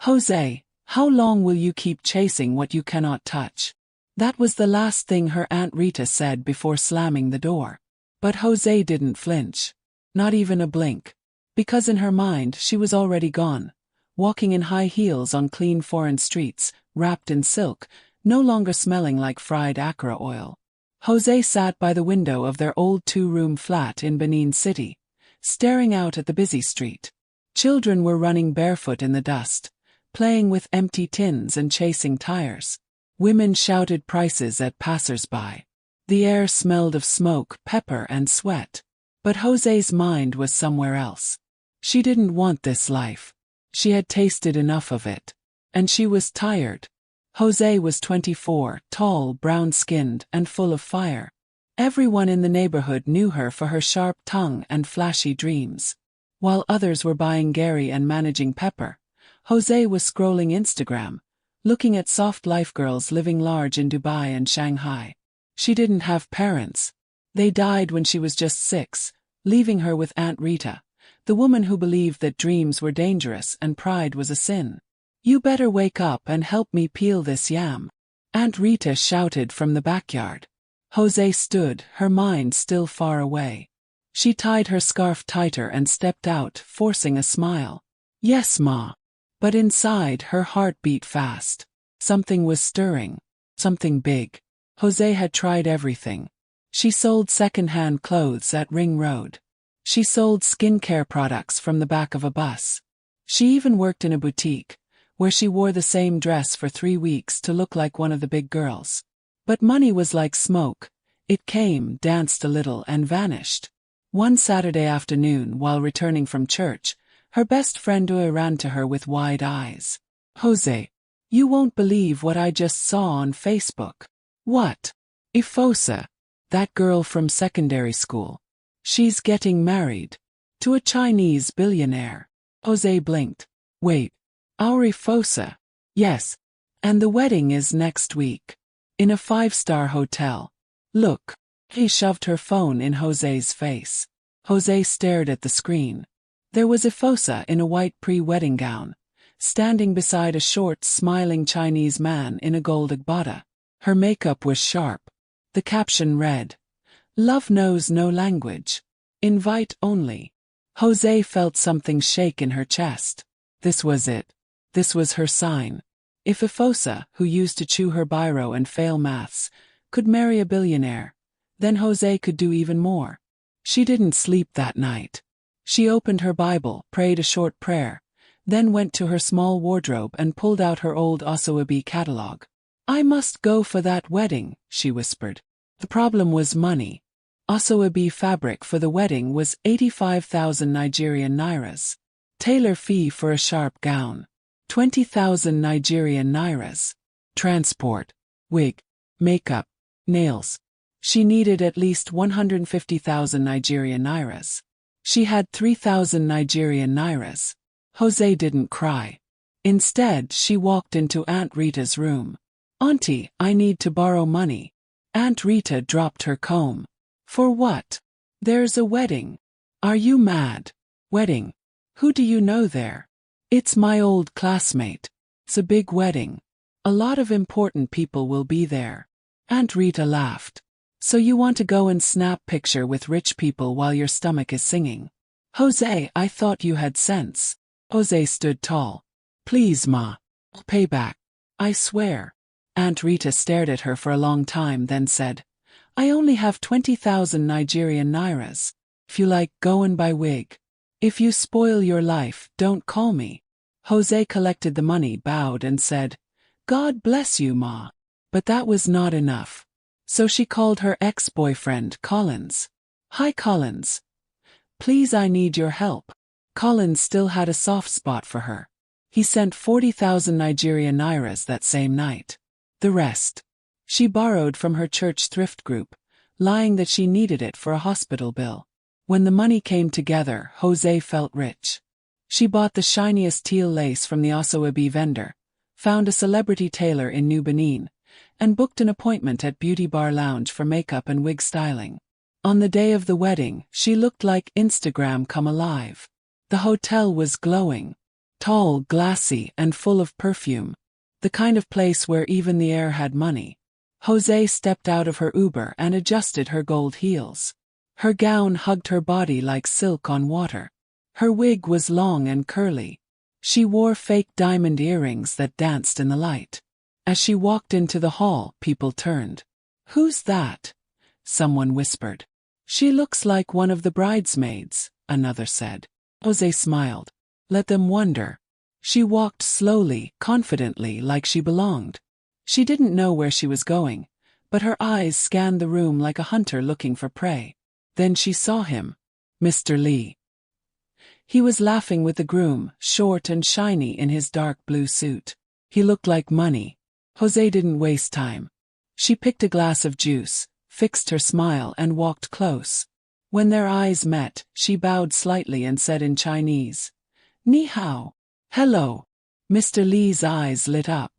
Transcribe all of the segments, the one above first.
Jose, how long will you keep chasing what you cannot touch? That was the last thing her Aunt Rita said before slamming the door. But Jose didn't flinch. Not even a blink. Because in her mind she was already gone, walking in high heels on clean foreign streets, wrapped in silk, no longer smelling like fried acra oil. Jose sat by the window of their old two-room flat in Benin City, staring out at the busy street. Children were running barefoot in the dust, playing with empty tins and chasing tires. Women shouted prices at passers-by. The air smelled of smoke, pepper, and sweat. But Jose's mind was somewhere else. She didn't want this life. She had tasted enough of it. And she was tired. Jose was 24, tall, brown-skinned, and full of fire. Everyone in the neighborhood knew her for her sharp tongue and flashy dreams. While others were buying Gary and managing Pepper, Jose was scrolling Instagram, looking at soft life girls living large in Dubai and Shanghai. She didn't have parents. They died when she was just 6, leaving her with Aunt Rita, the woman who believed that dreams were dangerous and pride was a sin. "You better wake up and help me peel this yam," Aunt Rita shouted from the backyard. Jose stood, her mind still far away. She tied her scarf tighter and stepped out, forcing a smile. "Yes, Ma." But inside, her heart beat fast. Something was stirring. Something big. Jose had tried everything. She sold second-hand clothes at Ring Road. She sold skincare products from the back of a bus. She even worked in a boutique, where she wore the same dress for 3 weeks to look like one of the big girls. But money was like smoke. It came, danced a little, and vanished. One Saturday afternoon, while returning from church, her best friend ran to her with wide eyes. "Jose, you won't believe what I just saw on Facebook." "What?" "Ifosa. That girl from secondary school. She's getting married. To a Chinese billionaire." Jose blinked. "Wait. Our Ifosa?" "Yes. And the wedding is next week. In a 5-star hotel. Look." He shoved her phone in Jose's face. Jose stared at the screen. There was Ifosa in a white pre-wedding gown, standing beside a short, smiling Chinese man in a gold agbada. Her makeup was sharp. The caption read, "Love knows no language. Invite only." Jose felt something shake in her chest. This was it. This was her sign. If Ifosa, who used to chew her biro and fail maths, could marry a billionaire, then Jose could do even more. She didn't sleep that night. She opened her Bible, prayed a short prayer, then went to her small wardrobe and pulled out her old Asoebi catalog. "I must go for that wedding," she whispered. The problem was money. Asoebi fabric for the wedding was 85,000 Nigerian nairas. Tailor fee for a sharp gown, 20,000 Nigerian nairas. Transport, wig, makeup, nails. She needed at least 150,000 Nigerian nairas. She had 3,000 Nigerian nairas. Jose didn't cry. Instead, she walked into Aunt Rita's room. "Auntie, I need to borrow money." Aunt Rita dropped her comb. "For what?" "There's a wedding." "Are you mad?" "Wedding? Who do you know there?" "It's my old classmate. It's a big wedding. A lot of important people will be there." Aunt Rita laughed. "So you want to go and snap picture with rich people while your stomach is singing?" "Jose, I thought you had sense." Jose stood tall. "Please, Ma. I'll pay back. I swear." Aunt Rita stared at her for a long time, then said, "I only have 20,000 Nigerian nairas. If you like, go and buy wig. If you spoil your life, don't call me." Jose collected the money, bowed and said, "God bless you, Ma." But that was not enough. So she called her ex-boyfriend, Collins. "Hi, Collins. Please, I need your help." Collins still had a soft spot for her. He sent 40,000 Nigerian nairas that same night. The rest, she borrowed from her church thrift group, lying that she needed it for a hospital bill. When the money came together, Jose felt rich. She bought the shiniest teal lace from the Asoebi vendor, found a celebrity tailor in New Benin, and booked an appointment at Beauty Bar Lounge for makeup and wig styling. On the day of the wedding, she looked like Instagram come alive. The hotel was glowing. Tall, glassy, and full of perfume. The kind of place where even the air had money. Jose stepped out of her Uber and adjusted her gold heels. Her gown hugged her body like silk on water. Her wig was long and curly. She wore fake diamond earrings that danced in the light. As she walked into the hall, people turned. "Who's that?" someone whispered. "She looks like one of the bridesmaids," another said. Jose smiled. Let them wonder. She walked slowly, confidently, like she belonged. She didn't know where she was going, but her eyes scanned the room like a hunter looking for prey. Then she saw him. Mr. Lee. He was laughing with the groom, short and shiny in his dark blue suit. He looked like money. Jose didn't waste time. She picked a glass of juice, fixed her smile and walked close. When their eyes met, she bowed slightly and said in Chinese, "Ni hao." "Hello." Mr. Lee's eyes lit up.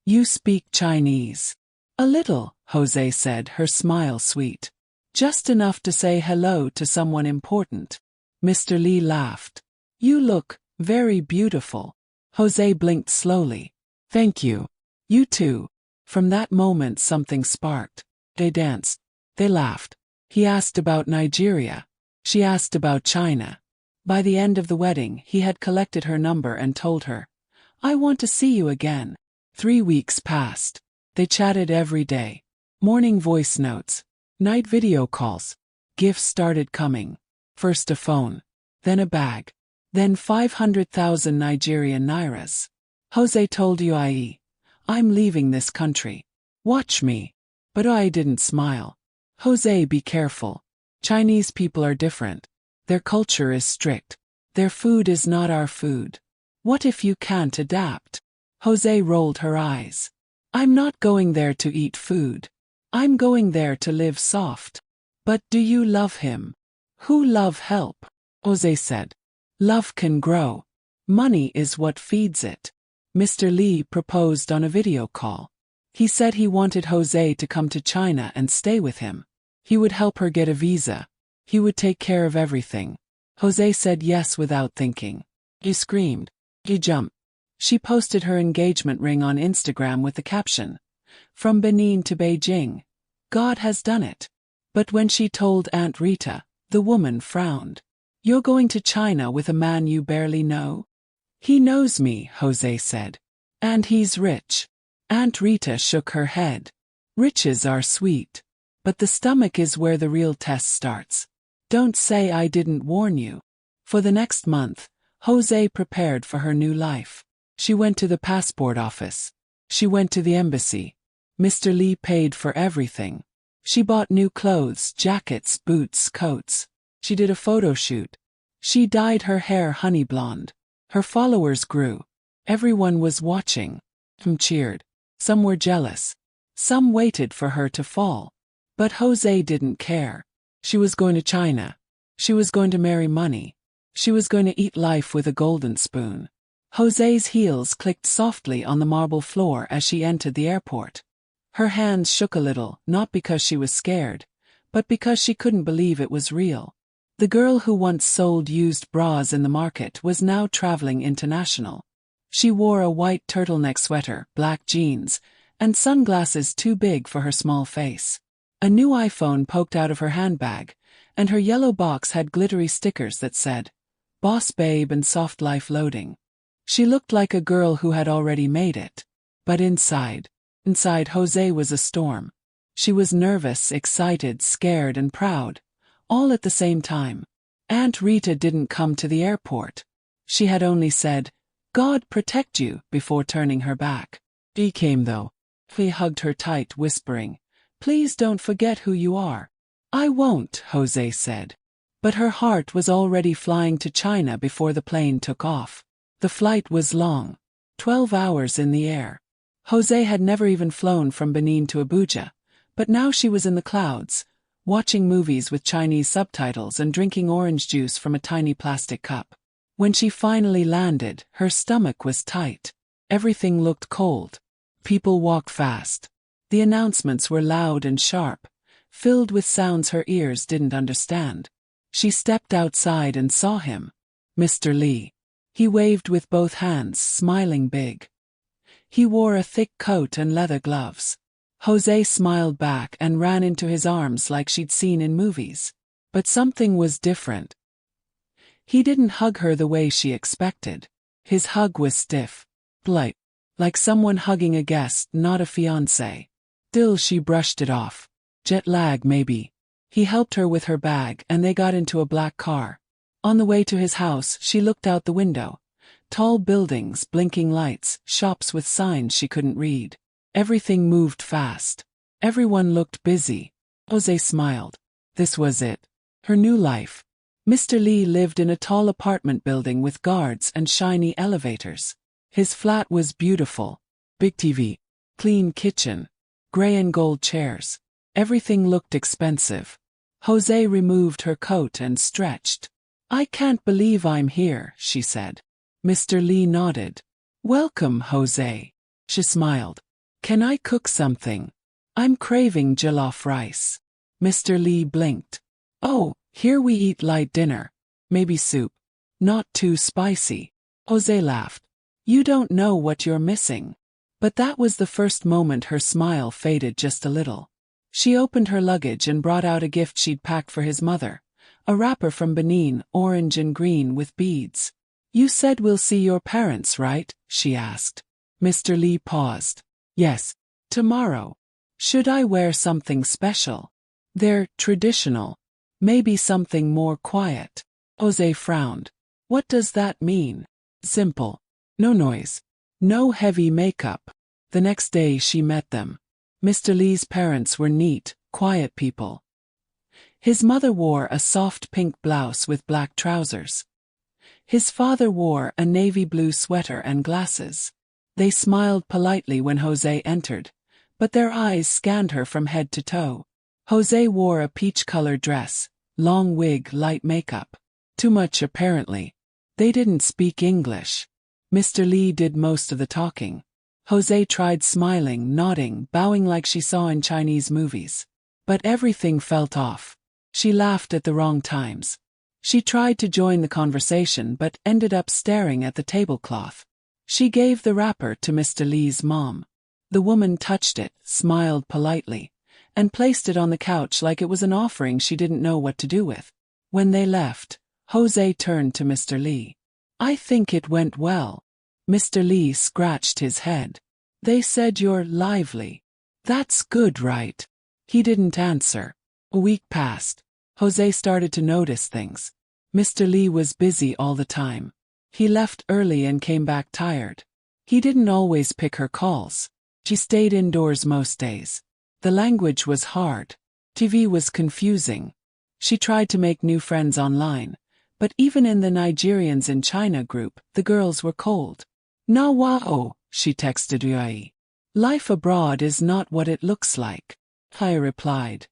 "You speak Chinese?" "A little," Jose said, her smile sweet. "Just enough to say hello to someone important." Mr. Lee laughed. "You look very beautiful." Jose blinked slowly. "Thank you. You too." From that moment something sparked. They danced. They laughed. He asked about Nigeria. She asked about China. By the end of the wedding, he had collected her number and told her, "I want to see you again." 3 weeks passed. They chatted every day. Morning voice notes. Night video calls. Gifts started coming. First a phone. Then a bag. Then 500,000 Nigerian nairas. Jose told Uie, "I'm leaving this country. Watch me." But Uie didn't smile. "Jose, be careful. Chinese people are different. Their culture is strict. Their food is not our food. What if you can't adapt?" Jose rolled her eyes. "I'm not going there to eat food. I'm going there to live soft." "But do you love him?" "Who love help?" Jose said. "Love can grow. Money is what feeds it." Mr. Lee proposed on a video call. He said he wanted Jose to come to China and stay with him. He would help her get a visa. He would take care of everything. Jose said yes without thinking. He screamed. He jumped. She posted her engagement ring on Instagram with the caption, "From Benin to Beijing. God has done it." But when she told Aunt Rita, the woman frowned. "You're going to China with a man you barely know?" "He knows me," Jose said. "And he's rich." Aunt Rita shook her head. "Riches are sweet. But the stomach is where the real test starts. Don't say I didn't warn you." For the next month, Jose prepared for her new life. She went to the passport office. She went to the embassy. Mr. Lee paid for everything. She bought new clothes, jackets, boots, coats. She did a photo shoot. She dyed her hair honey blonde. Her followers grew. Everyone was watching. Some cheered. Some were jealous. Some waited for her to fall. But Jose didn't care. She was going to China. She was going to marry money. She was going to eat life with a golden spoon. Jose's heels clicked softly on the marble floor as she entered the airport. Her hands shook a little, not because she was scared, but because she couldn't believe it was real. The girl who once sold used bras in the market was now traveling international. She wore a white turtleneck sweater, black jeans, and sunglasses too big for her small face. A new iPhone poked out of her handbag, and her yellow box had glittery stickers that said, "Boss Babe" and "Soft Life Loading." She looked like a girl who had already made it. But inside Jose was a storm. She was nervous, excited, scared, and proud, all at the same time. Aunt Rita didn't come to the airport. She had only said, "God protect you," before turning her back. He came though. He hugged her tight, whispering, "Please don't forget who you are." "I won't," Jose said. But her heart was already flying to China before the plane took off. The flight was long. 12 hours in the air. Jose had never even flown from Benin to Abuja, but now she was in the clouds, watching movies with Chinese subtitles and drinking orange juice from a tiny plastic cup. When she finally landed, her stomach was tight. Everything looked cold. People walked fast. The announcements were loud and sharp, filled with sounds her ears didn't understand. She stepped outside and saw him. Mr. Lee. He waved with both hands, smiling big. He wore a thick coat and leather gloves. Jose smiled back and ran into his arms like she'd seen in movies. But something was different. He didn't hug her the way she expected. His hug was stiff, polite, like someone hugging a guest, not a fiancé. Still, she brushed it off. Jet lag, maybe. He helped her with her bag and they got into a black car. On the way to his house, she looked out the window. Tall buildings, blinking lights, shops with signs she couldn't read. Everything moved fast. Everyone looked busy. Jose smiled. This was it. Her new life. Mr. Lee lived in a tall apartment building with guards and shiny elevators. His flat was beautiful. Big TV. Clean kitchen. Gray and gold chairs. Everything looked expensive. Jose removed her coat and stretched. "I can't believe I'm here," she said. Mr. Lee nodded. "Welcome, Jose." She smiled. "Can I cook something? I'm craving jollof rice." Mr. Lee blinked. "Oh, here we eat light dinner. Maybe soup. Not too spicy." Jose laughed. "You don't know what you're missing." But that was the first moment her smile faded just a little. She opened her luggage and brought out a gift she'd packed for his mother. A wrapper from Benin, orange and green with beads. "You said we'll see your parents, right?" she asked. Mr. Lee paused. "Yes. Tomorrow. Should I wear something special?" "They're traditional. Maybe something more quiet." Jose frowned. "What does that mean?" "Simple. No noise. No heavy makeup." The next day she met them. Mr. Lee's parents were neat, quiet people. His mother wore a soft pink blouse with black trousers. His father wore a navy blue sweater and glasses. They smiled politely when Jose entered, but their eyes scanned her from head to toe. Jose wore a peach-colored dress, long wig, light makeup. Too much, apparently. They didn't speak English. Mr. Lee did most of the talking. Jose tried smiling, nodding, bowing like she saw in Chinese movies. But everything felt off. She laughed at the wrong times. She tried to join the conversation but ended up staring at the tablecloth. She gave the wrapper to Mr. Lee's mom. The woman touched it, smiled politely, and placed it on the couch like it was an offering she didn't know what to do with. When they left, Jose turned to Mr. Lee. "I think it went well." Mr. Lee scratched his head. "They said you're lively. That's good, right?" He didn't answer. A week passed. Jose started to notice things. Mr. Lee was busy all the time. He left early and came back tired. He didn't always pick her calls. She stayed indoors most days. The language was hard. TV was confusing. She tried to make new friends online, but even in the Nigerians in China group, the girls were cold. "Na wao," she texted Reby. "Life abroad is not what it looks like." I replied.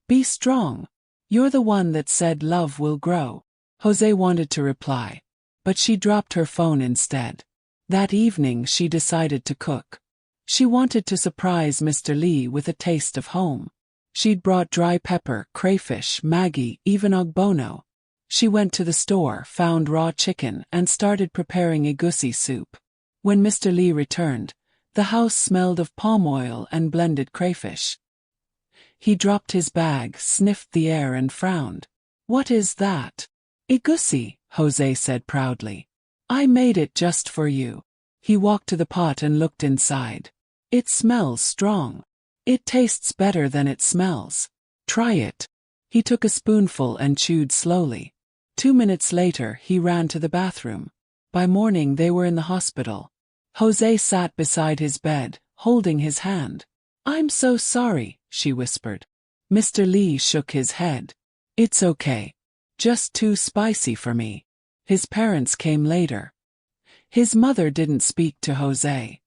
"Be strong. You're the one that said love will grow." Jose wanted to reply, but she dropped her phone instead. That evening she decided to cook. She wanted to surprise Mr. Lee with a taste of home. She'd brought dry pepper, crayfish, Maggi, even ogbono. She went to the store, found raw chicken, and started preparing egusi soup. When Mr. Lee returned, the house smelled of palm oil and blended crayfish. He dropped his bag, sniffed the air and frowned. "What is that?" "Egusi," Jose said proudly. "I made it just for you." He walked to the pot and looked inside. "It smells strong. It tastes better than it smells. Try it." He took a spoonful and chewed slowly. 2 minutes later he ran to the bathroom. By morning they were in the hospital. Jose sat beside his bed, holding his hand. "I'm so sorry," she whispered. Mr. Lee shook his head. "It's okay. Just too spicy for me." His parents came later. His mother didn't speak to Jose.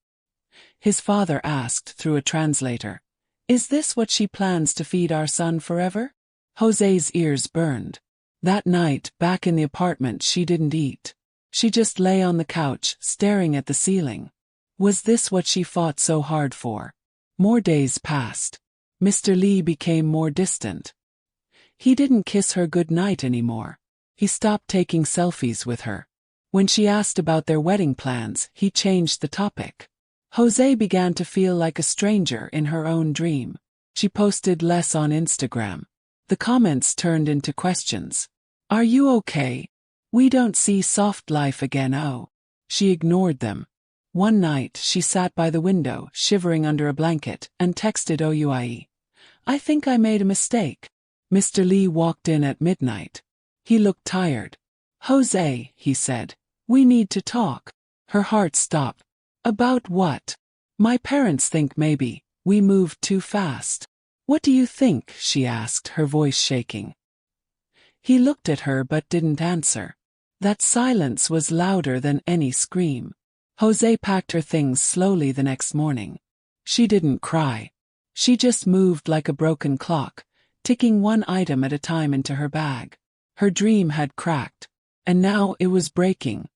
His father asked through a translator, "Is this what she plans to feed our son forever?" Jose's ears burned. That night, back in the apartment, she didn't eat. She just lay on the couch, staring at the ceiling. Was this what she fought so hard for? More days passed. Mr. Lee became more distant. He didn't kiss her goodnight anymore. He stopped taking selfies with her. When she asked about their wedding plans, he changed the topic. Jose began to feel like a stranger in her own dream. She posted less on Instagram. The comments turned into questions. Are you okay? We don't see soft life again, oh. She ignored them. One night, she sat by the window, shivering under a blanket, and texted Ouie. I think I made a mistake. Mr. Lee walked in at midnight. He looked tired. Jose, he said, we need to talk. Her heart stopped. About what? My parents think maybe we moved too fast. What do you think? She asked, her voice shaking. He looked at her but didn't answer. That silence was louder than any scream. Jose packed her things slowly the next morning. She didn't cry. She just moved like a broken clock, ticking one item at a time into her bag. Her dream had cracked, and now it was breaking.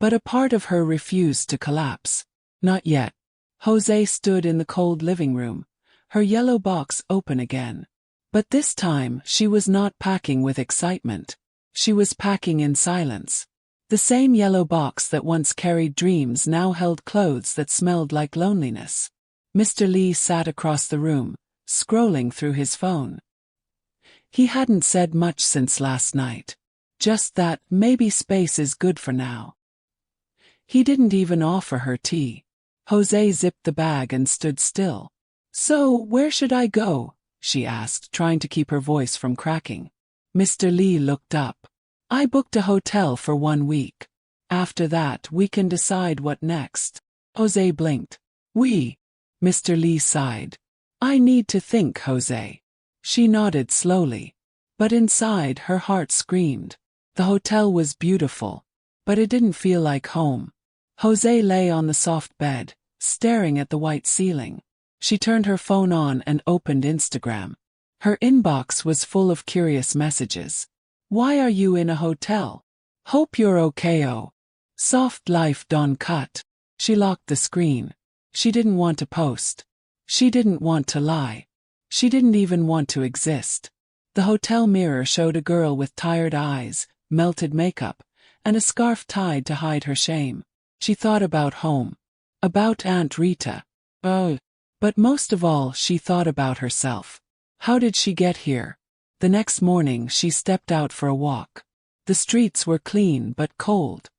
But a part of her refused to collapse. Not yet. Jose stood in the cold living room, her yellow box open again. But this time, she was not packing with excitement. She was packing in silence. The same yellow box that once carried dreams now held clothes that smelled like loneliness. Mr. Lee sat across the room, scrolling through his phone. He hadn't said much since last night. Just that maybe space is good for now. He didn't even offer her tea. Jose zipped the bag and stood still. So, where should I go? She asked, trying to keep her voice from cracking. Mr. Lee looked up. I booked a hotel for 1 week. After that, we can decide what next. Jose blinked. We? Mr. Lee sighed. I need to think, Jose. She nodded slowly. But inside, her heart screamed. The hotel was beautiful, but it didn't feel like home. Jose lay on the soft bed, staring at the white ceiling. She turned her phone on and opened Instagram. Her inbox was full of curious messages. Why are you in a hotel? Hope you're okay, oh. Soft life Don cut. She locked the screen. She didn't want to post. She didn't want to lie. She didn't even want to exist. The hotel mirror showed a girl with tired eyes, melted makeup, and a scarf tied to hide her shame. She thought about home. About Aunt Rita. Oh. But most of all, she thought about herself. How did she get here? The next morning, she stepped out for a walk. The streets were clean but cold.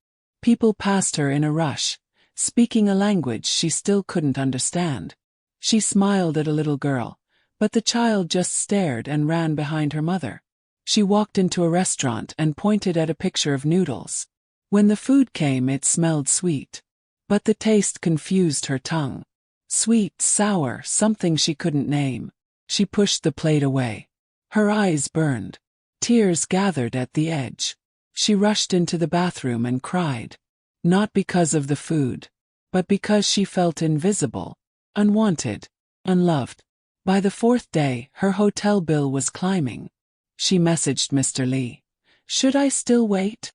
People passed her in a rush, speaking a language she still couldn't understand. She smiled at a little girl, but the child just stared and ran behind her mother. She walked into a restaurant and pointed at a picture of noodles. When the food came, it smelled sweet. But the taste confused her tongue. Sweet, sour, something she couldn't name. She pushed the plate away. Her eyes burned. Tears gathered at the edge. She rushed into the bathroom and cried. Not because of the food, but because she felt invisible, unwanted, unloved. By the 4th day, her hotel bill was climbing. She messaged Mr. Lee. Should I still wait?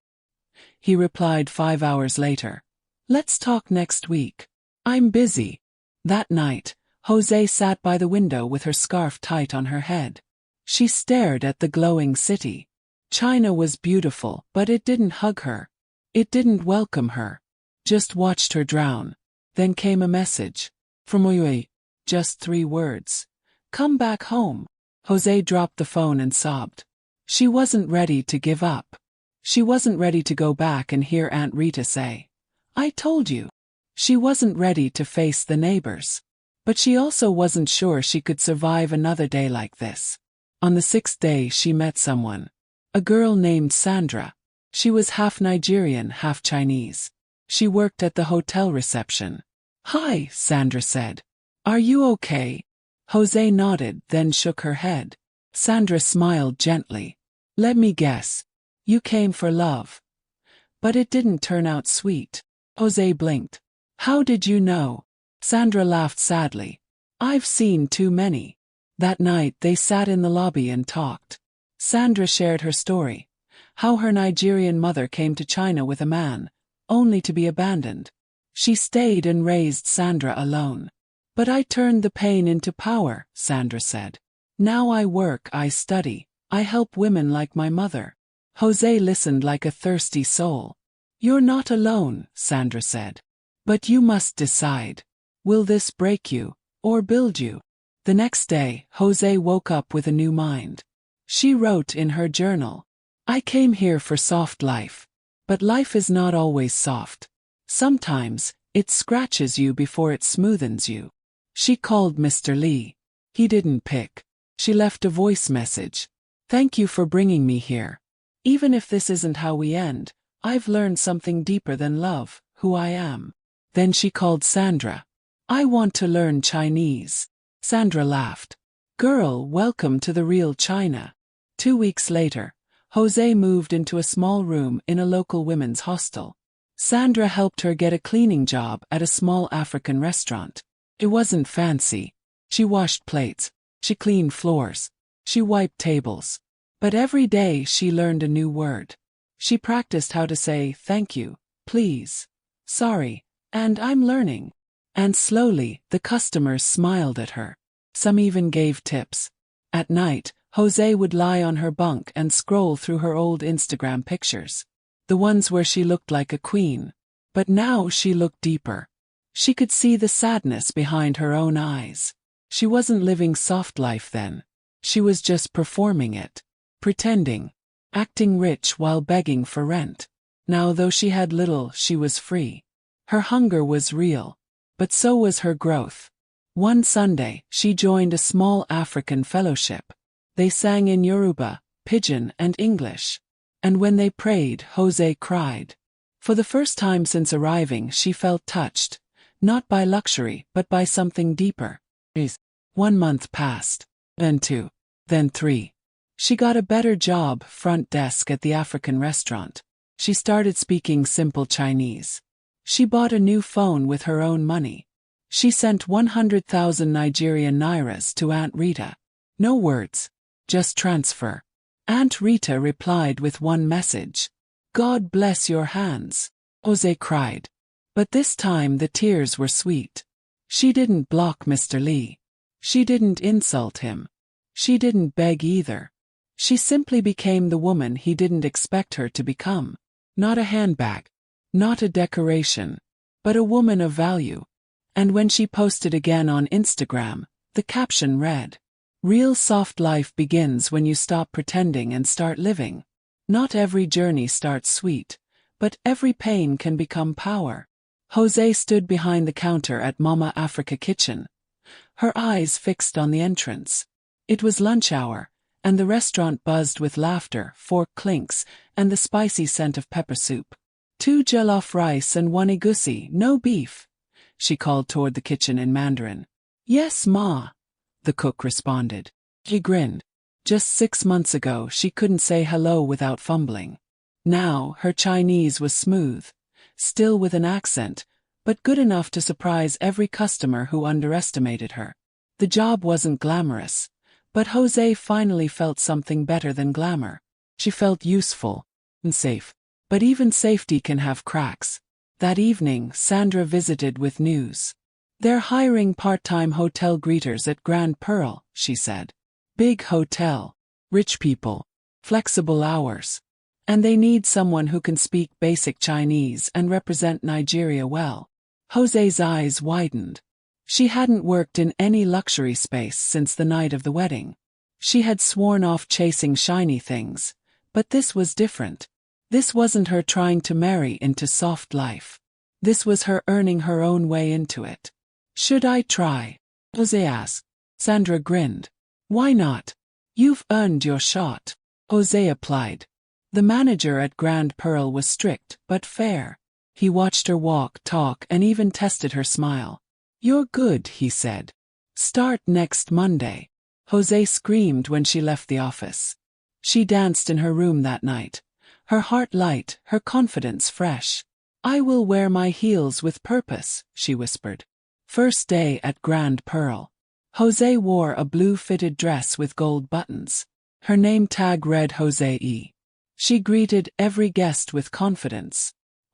He replied 5 hours later. Let's talk next week. I'm busy. That night, Jose sat by the window with her scarf tight on her head. She stared at the glowing city. China was beautiful, but it didn't hug her. It didn't welcome her. Just watched her drown. Then came a message. From Ouie. Just 3 words. Come back home. Jose dropped the phone and sobbed. She wasn't ready to give up. She wasn't ready to go back and hear Aunt Rita say, I told you. She wasn't ready to face the neighbors. But she also wasn't sure she could survive another day like this. On the 6th day, she met someone. A girl named Sandra. She was half Nigerian, half Chinese. She worked at the hotel reception. Hi, Sandra said. Are you okay? Jose nodded, then shook her head. Sandra smiled gently. Let me guess. You came for love. But it didn't turn out sweet. Jose blinked. How did you know? Sandra laughed sadly. I've seen too many. That night they sat in the lobby and talked. Sandra shared her story. How her Nigerian mother came to China with a man, only to be abandoned. She stayed and raised Sandra alone. But I turned the pain into power, Sandra said. Now I work, I study, I help women like my mother. Jose listened like a thirsty soul. You're not alone, Sandra said. But you must decide. Will this break you, or build you? The next day, Jose woke up with a new mind. She wrote in her journal, I came here for soft life. But life is not always soft. Sometimes, it scratches you before it smoothens you. She called Mr. Lee. He didn't pick. She left a voice message. Thank you for bringing me here. Even if this isn't how we end, I've learned something deeper than love, who I am. Then she called Sandra. I want to learn Chinese. Sandra laughed. Girl, welcome to the real China. 2 weeks later, Jose moved into a small room in a local women's hostel. Sandra helped her get a cleaning job at a small African restaurant. It wasn't fancy. She washed plates. She cleaned floors. She wiped tables. But every day she learned a new word. She practiced how to say thank you, please, sorry, and I'm learning. And slowly, the customers smiled at her. Some even gave tips. At night, Jose would lie on her bunk and scroll through her old Instagram pictures. The ones where she looked like a queen. But now she looked deeper. She could see the sadness behind her own eyes. She wasn't living soft life then. She was just performing it. Pretending. Acting rich while begging for rent. Now though she had little, she was free. Her hunger was real. But so was her growth. One Sunday, she joined a small African fellowship. They sang in Yoruba, Pidgin, and English. And when they prayed, Jose cried. For the first time since arriving, she felt touched. Not by luxury, but by something deeper. 1 month passed. Then 2. Then 3. She got a better job, front desk at the African restaurant. She started speaking simple Chinese. She bought a new phone with her own money. She sent 100,000 Nigerian nairas to Aunt Rita. No words. Just transfer. Aunt Rita replied with one message. God bless your hands. Jose cried. But this time the tears were sweet. She didn't block Mr. Lee. She didn't insult him. She didn't beg either. She simply became the woman he didn't expect her to become. Not a handbag. Not a decoration. But a woman of value. And when she posted again on Instagram, the caption read, Real soft life begins when you stop pretending and start living. Not every journey starts sweet, but every pain can become power. Jose stood behind the counter at Mama Africa Kitchen, her eyes fixed on the entrance. It was lunch hour, and the restaurant buzzed with laughter, fork clinks, and the spicy scent of pepper soup. 2 jollof rice and 1 egusi, no beef, she called toward the kitchen in Mandarin. Yes, Ma, the cook responded. She grinned. Just 6 months ago she couldn't say hello without fumbling. Now her Chinese was smooth, still with an accent, but good enough to surprise every customer who underestimated her. The job wasn't glamorous, but Jose finally felt something better than glamour. She felt useful and safe. But even safety can have cracks. That evening, Sandra visited with news. They're hiring part-time hotel greeters at Grand Pearl, she said. Big hotel. Rich people. Flexible hours. And they need someone who can speak basic Chinese and represent Nigeria well. Jose's eyes widened. She hadn't worked in any luxury space since the night of the wedding. She had sworn off chasing shiny things. But this was different. This wasn't her trying to marry into soft life. This was her earning her own way into it. Should I try? Jose asked. Sandra grinned. Why not? You've earned your shot. Jose applied. The manager at Grand Pearl was strict but fair. He watched her walk, talk, and even tested her smile. You're good, he said. Start next Monday. Jose screamed when she left the office. She danced in her room that night. Her heart light, her confidence fresh. I will wear my heels with purpose, she whispered. First day at Grand Pearl. Jose wore a blue-fitted dress with gold buttons. Her name tag read Jose E. She greeted every guest with confidence.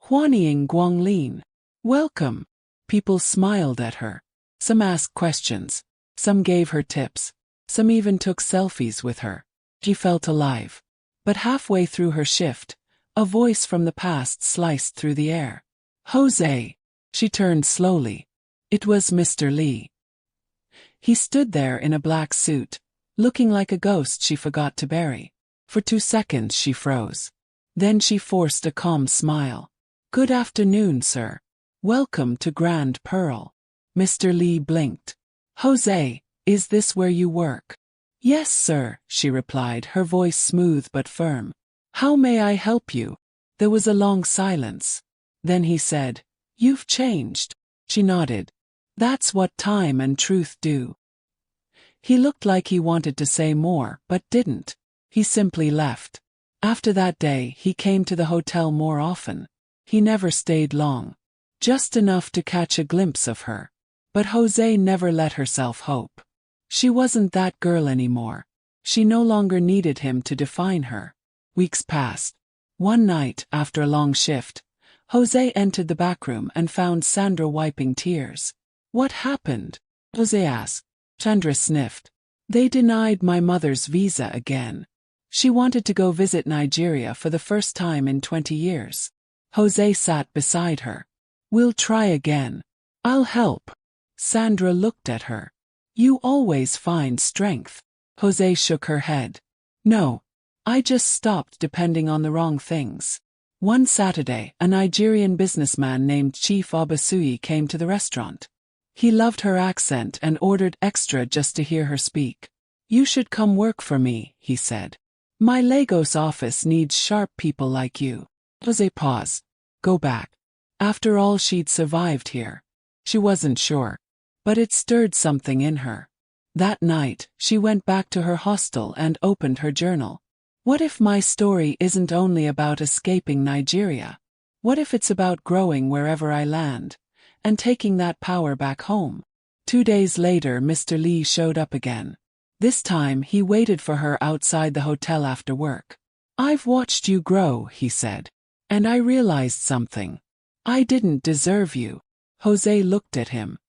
Huanying Guanglin. Welcome. People smiled at her. Some asked questions. Some gave her tips. Some even took selfies with her. She felt alive. But halfway through her shift, A voice from the past sliced through the air. Jose. She turned slowly. It was Mr. Lee. He stood there in a black suit, looking like a ghost she forgot to bury. For 2 seconds she froze. Then she forced a calm smile. Good afternoon, sir. Welcome to Grand Pearl. Mr. Lee blinked. Jose, is this where you work? Yes, sir, she replied, her voice smooth but firm. How may I help you? There was a long silence. Then he said, You've changed. She nodded. That's what time and truth do. He looked like he wanted to say more, but didn't. He simply left. After that day, he came to the hotel more often. He never stayed long. Just enough to catch a glimpse of her. But Jose never let herself hope. She wasn't that girl anymore. She no longer needed him to define her. Weeks passed. One night, after a long shift, Jose entered the back room and found Sandra wiping tears. What happened? Jose asked. Sandra sniffed. They denied my mother's visa again. She wanted to go visit Nigeria for the first time in 20 years. Jose sat beside her. We'll try again. I'll help. Sandra looked at her. You always find strength. Jose shook her head. No. I just stopped depending on the wrong things. One Saturday, a Nigerian businessman named Chief Obasui came to the restaurant. He loved her accent and ordered extra just to hear her speak. You should come work for me, he said. My Lagos office needs sharp people like you. Jose paused. Go back. After all, she'd survived here. She wasn't sure. But it stirred something in her. That night, she went back to her hostel and opened her journal. What if my story isn't only about escaping Nigeria? What if it's about growing wherever I land, and taking that power back home? 2 days later, Mr. Lee showed up again. This time, he waited for her outside the hotel after work. I've watched you grow, he said. And I realized something. I didn't deserve you. Jose looked at him.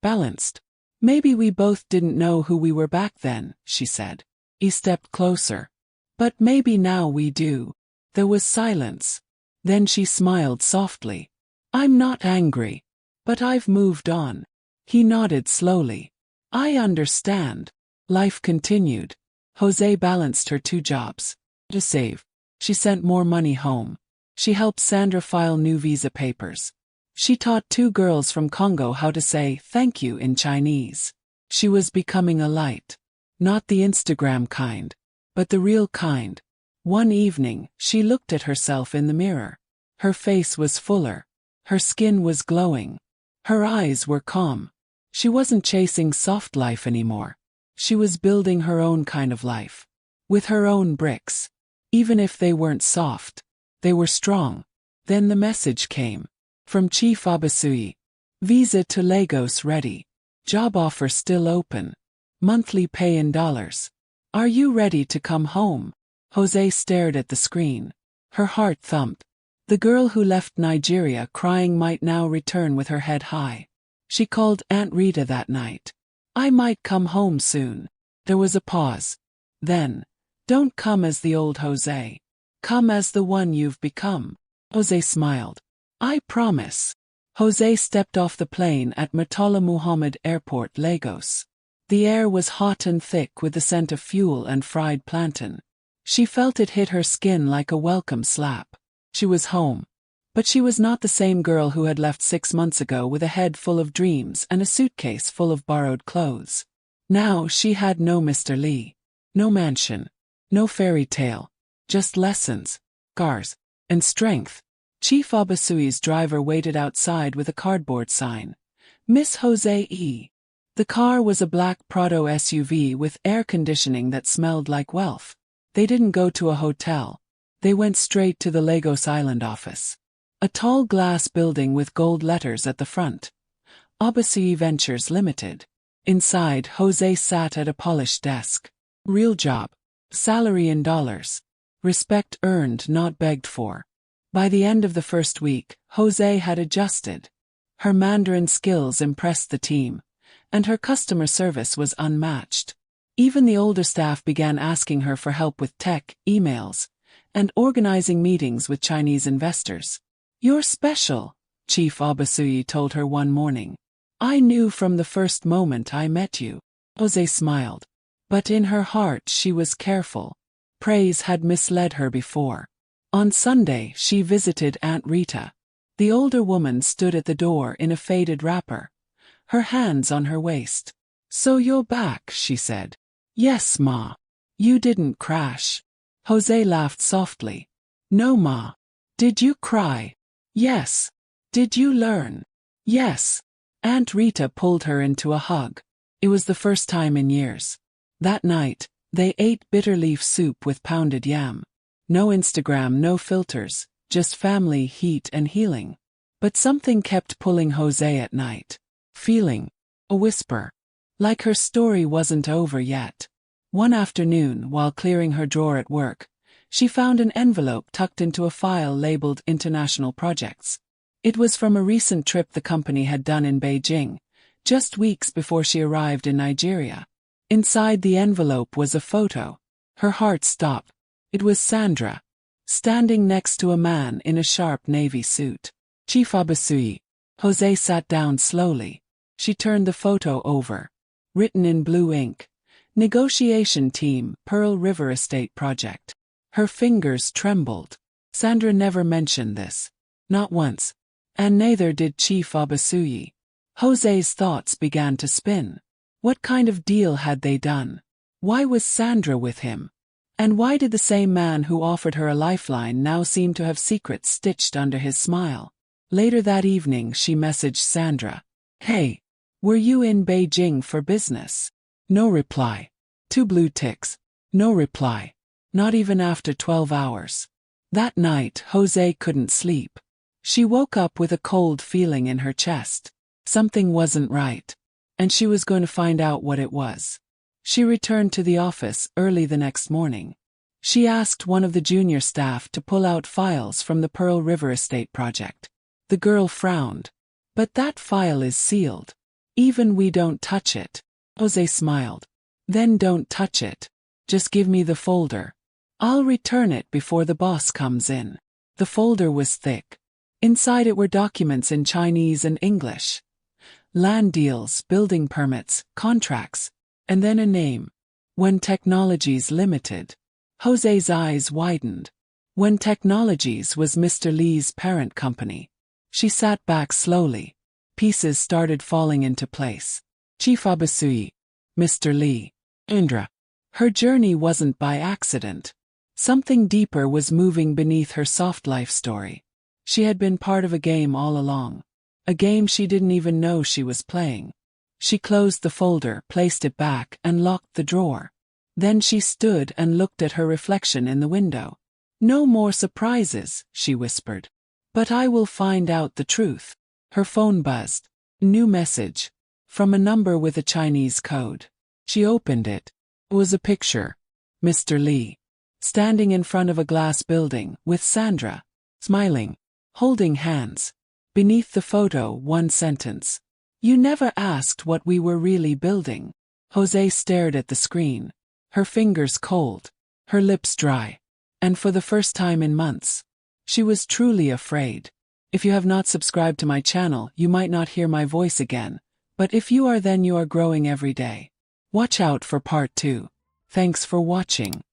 Balanced. Maybe we both didn't know who we were back then, she said. He stepped closer. But maybe now we do. There was silence. Then she smiled softly. I'm not angry. But I've moved on. He nodded slowly. I understand. Life continued. Jose balanced her 2 jobs. To save. She sent more money home. She helped Sandra file new visa papers. She taught 2 girls from Congo how to say thank you in Chinese. She was becoming a light. Not the Instagram kind. But the real kind. One evening, she looked at herself in the mirror. Her face was fuller. Her skin was glowing. Her eyes were calm. She wasn't chasing soft life anymore. She was building her own kind of life. With her own bricks. Even if they weren't soft. They were strong. Then the message came. From Chief Obasui. Visa to Lagos ready. Job offer still open. Monthly pay in dollars. Are you ready to come home? Jose stared at the screen. Her heart thumped. The girl who left Nigeria crying might now return with her head high. She called Aunt Rita that night. I might come home soon. There was a pause. Then, don't come as the old Jose. Come as the one you've become. Jose smiled. I promise. Jose stepped off the plane at Murtala Muhammad Airport, Lagos. The air was hot and thick with the scent of fuel and fried plantain. She felt it hit her skin like a welcome slap. She was home. But she was not the same girl who had left 6 months ago with a head full of dreams and a suitcase full of borrowed clothes. Now she had no Mr. Lee. No mansion. No fairy tale. Just lessons, scars, and strength. Chief Obasui's driver waited outside with a cardboard sign. Miss Jose E. The car was a black Prado SUV with air conditioning that smelled like wealth. They didn't go to a hotel. They went straight to the Lagos Island office. A tall glass building with gold letters at the front. Obasui Ventures Limited. Inside, Jose sat at a polished desk. Real job. Salary in dollars. Respect earned, not begged for. By the end of the first week, Jose had adjusted. Her Mandarin skills impressed the team. And her customer service was unmatched. Even the older staff began asking her for help with tech, emails, and organizing meetings with Chinese investors. "You're special," Chief Obasuyi told her one morning. "I knew from the first moment I met you." Jose smiled. But in her heart she was careful. Praise had misled her before. On Sunday she visited Aunt Rita. The older woman stood at the door in a faded wrapper, her hands on her waist. "So you're back," she said. "Yes, Ma. You didn't crash." Jose laughed softly. "No, Ma. Did you cry?" "Yes." "Did you learn?" "Yes." Aunt Rita pulled her into a hug. It was the first time in years. That night, they ate bitter leaf soup with pounded yam. No Instagram, no filters, just family, heat and healing. But something kept pulling Jose at night. Feeling. A whisper. Like her story wasn't over yet. One afternoon, while clearing her drawer at work, she found an envelope tucked into a file labeled International Projects. It was from a recent trip the company had done in Beijing, just weeks before she arrived in Nigeria. Inside the envelope was a photo. Her heart stopped. It was Sandra, standing next to a man in a sharp navy suit. "Chief Obasuyi." Jose sat down slowly. She turned the photo over. Written in blue ink. "Negotiation Team, Pearl River Estate Project." Her fingers trembled. Sandra never mentioned this. Not once. And neither did Chief Obasuyi. Jose's thoughts began to spin. What kind of deal had they done? Why was Sandra with him? And why did the same man who offered her a lifeline now seem to have secrets stitched under his smile? Later that evening she messaged Sandra. "Hey, were you in Beijing for business?" No reply. 2 blue ticks. No reply. Not even after 12 hours. That night Jose couldn't sleep. She woke up with a cold feeling in her chest. Something wasn't right. And she was going to find out what it was. She returned to the office early the next morning. She asked one of the junior staff to pull out files from the Pearl River Estate project. The girl frowned. "But that file is sealed. Even we don't touch it." Jose smiled. "Then don't touch it. Just give me the folder. I'll return it before the boss comes in." The folder was thick. Inside it were documents in Chinese and English. Land deals, building permits, contracts, and then a name. When Technologies Limited. Jose's eyes widened. When Technologies was Mr. Lee's parent company. She sat back slowly. Pieces started falling into place. Chief Obasuyi. Mr. Lee. Indra. Her journey wasn't by accident. Something deeper was moving beneath her soft life story. She had been part of a game all along. A game she didn't even know she was playing. She closed the folder, placed it back, and locked the drawer. Then she stood and looked at her reflection in the window. "No more surprises," she whispered. "But I will find out the truth." Her phone buzzed. New message. From a number with a Chinese code. She opened it. It was a picture. Mr. Lee. Standing in front of a glass building, with Sandra. Smiling. Holding hands. Beneath the photo, one sentence. "You never asked what we were really building." Jose stared at the screen. Her fingers cold. Her lips dry. And for the first time in months, she was truly afraid. If you have not subscribed to my channel, you might not hear my voice again. But if you are, then you are growing every day. Watch out for part 2. Thanks for watching.